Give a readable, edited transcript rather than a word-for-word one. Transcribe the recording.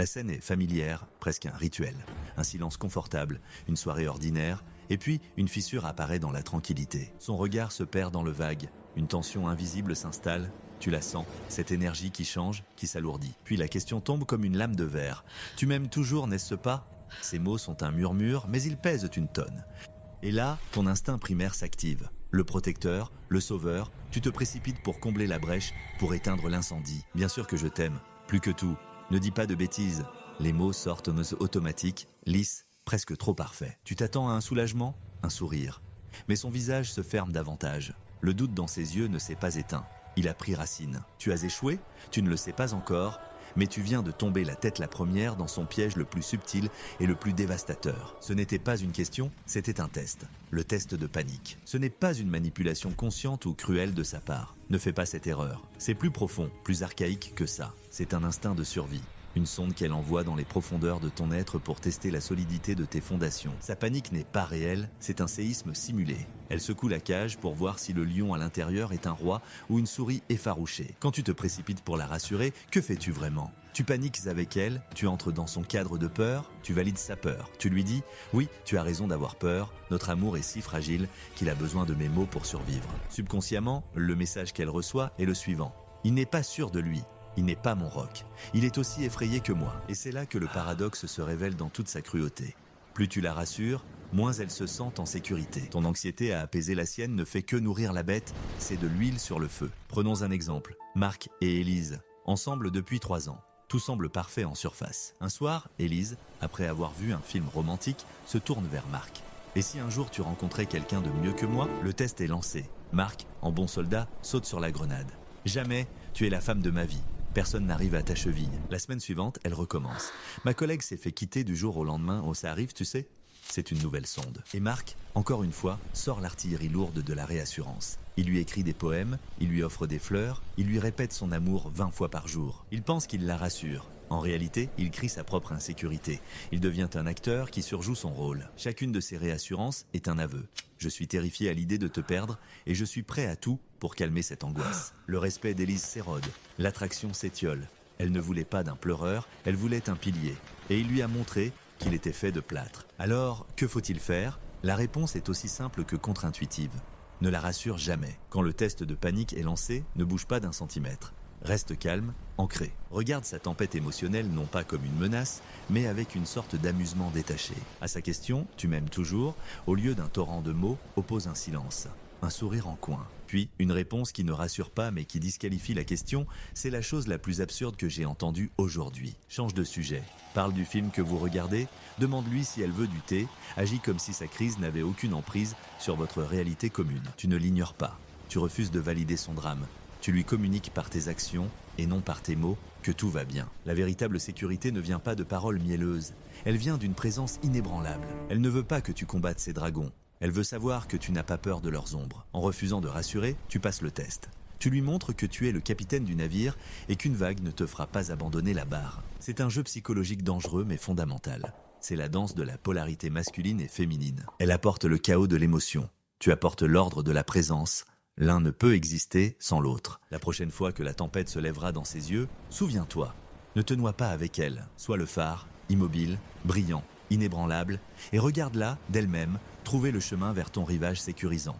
La scène est familière, presque un rituel. Un silence confortable, une soirée ordinaire, et puis une fissure apparaît dans la tranquillité. Son regard se perd dans le vague, une tension invisible s'installe, tu la sens, cette énergie qui change, qui s'alourdit. Puis la question tombe comme une lame de verre. Tu m'aimes toujours, n'est-ce pas? Ces mots sont un murmure, mais ils pèsent une tonne. Et là, ton instinct primaire s'active. Le protecteur, le sauveur, tu te précipites pour combler la brèche, pour éteindre l'incendie. Bien sûr que je t'aime, plus que tout. Ne dis pas de bêtises. Les mots sortent en automatique, lisses, presque trop parfaits. Tu t'attends à un soulagement, un sourire. Mais son visage se ferme davantage. Le doute dans ses yeux ne s'est pas éteint. Il a pris racine. Tu as échoué? Tu ne le sais pas encore, mais tu viens de tomber la tête la première dans son piège le plus subtil et le plus dévastateur. Ce n'était pas une question, c'était un test. Le test de panique. Ce n'est pas une manipulation consciente ou cruelle de sa part. Ne fais pas cette erreur. C'est plus profond, plus archaïque que ça. C'est un instinct de survie. Une sonde qu'elle envoie dans les profondeurs de ton être pour tester la solidité de tes fondations. Sa panique n'est pas réelle, c'est un séisme simulé. Elle secoue la cage pour voir si le lion à l'intérieur est un roi ou une souris effarouchée. Quand tu te précipites pour la rassurer, que fais-tu vraiment? Tu paniques avec elle, tu entres dans son cadre de peur, tu valides sa peur. Tu lui dis « Oui, tu as raison d'avoir peur, notre amour est si fragile qu'il a besoin de mes mots pour survivre. » Subconsciemment, le message qu'elle reçoit est le suivant. Il n'est pas sûr de lui. Il n'est pas mon roc. Il est aussi effrayé que moi. Et c'est là que le paradoxe se révèle dans toute sa cruauté. Plus tu la rassures, moins elle se sent en sécurité. Ton anxiété à apaiser la sienne ne fait que nourrir la bête, c'est de l'huile sur le feu. Prenons un exemple. Marc et Élise, ensemble depuis 3 ans. Tout semble parfait en surface. Un soir, Élise, après avoir vu un film romantique, se tourne vers Marc. Et si un jour tu rencontrais quelqu'un de mieux que moi, le test est lancé. Marc, en bon soldat, saute sur la grenade. Jamais, tu es la femme de ma vie. Personne n'arrive à ta cheville. La semaine suivante, elle recommence. Ma collègue s'est fait quitter du jour au lendemain. Oh, ça arrive, tu sais? C'est une nouvelle sonde. Et Marc, encore une fois, sort l'artillerie lourde de la réassurance. Il lui écrit des poèmes, il lui offre des fleurs, il lui répète son amour 20 fois par jour. Il pense qu'il la rassure. En réalité, il crie sa propre insécurité. Il devient un acteur qui surjoue son rôle. Chacune de ces réassurances est un aveu. Je suis terrifié à l'idée de te perdre et je suis prêt à tout pour calmer cette angoisse. Le respect d'Élise s'érode. L'attraction s'étiole. Elle ne voulait pas d'un pleureur, elle voulait un pilier. Et il lui a montré qu'il était fait de plâtre. Alors, que faut-il faire? La réponse est aussi simple que contre-intuitive. Ne la rassure jamais. Quand le test de panique est lancé, ne bouge pas d'1 centimètre. Reste calme, ancré. Regarde sa tempête émotionnelle non pas comme une menace, mais avec une sorte d'amusement détaché. À sa question, tu m'aimes toujours, au lieu d'un torrent de mots, oppose un silence. Un sourire en coin. Puis, une réponse qui ne rassure pas mais qui disqualifie la question, c'est la chose la plus absurde que j'ai entendue aujourd'hui. Change de sujet. Parle du film que vous regardez, demande-lui si elle veut du thé, agis comme si sa crise n'avait aucune emprise sur votre réalité commune. Tu ne l'ignores pas. Tu refuses de valider son drame. Tu lui communiques par tes actions, et non par tes mots, que tout va bien. La véritable sécurité ne vient pas de paroles mielleuses. Elle vient d'une présence inébranlable. Elle ne veut pas que tu combattes ses dragons. Elle veut savoir que tu n'as pas peur de leurs ombres. En refusant de rassurer, tu passes le test. Tu lui montres que tu es le capitaine du navire et qu'une vague ne te fera pas abandonner la barre. C'est un jeu psychologique dangereux mais fondamental. C'est la danse de la polarité masculine et féminine. Elle apporte le chaos de l'émotion. Tu apportes l'ordre de la présence. L'un ne peut exister sans l'autre. La prochaine fois que la tempête se lèvera dans ses yeux, souviens-toi. Ne te noie pas avec elle. Sois le phare, immobile, brillant, inébranlable, et regarde-la, d'elle-même, trouver le chemin vers ton rivage sécurisant.